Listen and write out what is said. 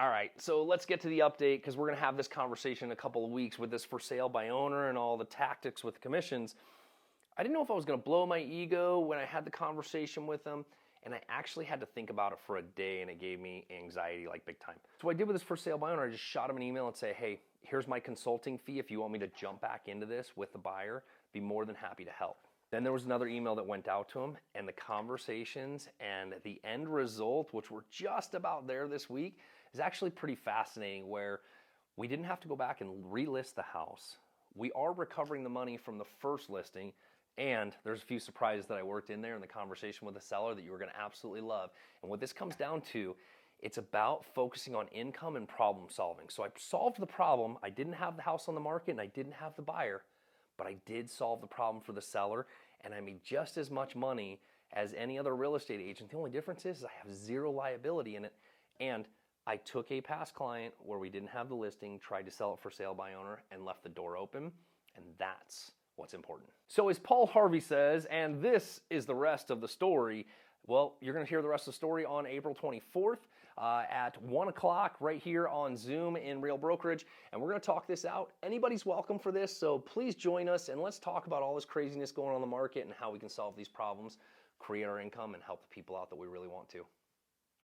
All right, so let's get to the update because we're going to have this conversation in a couple of weeks with this for sale by owner and all the tactics with commissions. I didn't know if I was going to blow my ego when I had the conversation with them, and I actually had to think about it for a day, and it gave me anxiety like big time. So what I did with this for sale by owner, I just shot him an email and say, hey, here's my consulting fee. If you want me to jump back into this with the buyer, be more than happy to help. Then there was another email that went out to him, and the conversations and the end result, which we're just about there this week, is actually pretty fascinating, where we didn't have to go back and relist the house. We are recovering the money from the first listing, and there's a few surprises that I worked in there in the conversation with the seller that you were going to absolutely love. And what this comes down to, it's about focusing on income and problem solving. So I solved the problem. I didn't have the house on the market and I didn't have the buyer, but I did solve the problem for the seller, and I made just as much money as any other real estate agent. The only difference is I have zero liability in it, and I took a past client where we didn't have the listing, tried to sell it for sale by owner, and left the door open, and that's what's important. So as Paul Harvey says, and this is the rest of the story, well, you're going to hear the rest of the story on April 24th at 1 o'clock right here on Zoom in Real Brokerage, and we're going to talk this out. Anybody's welcome for this, so please join us, and let's talk about all this craziness going on in the market and how we can solve these problems, create our income, and help the people out that we really want to.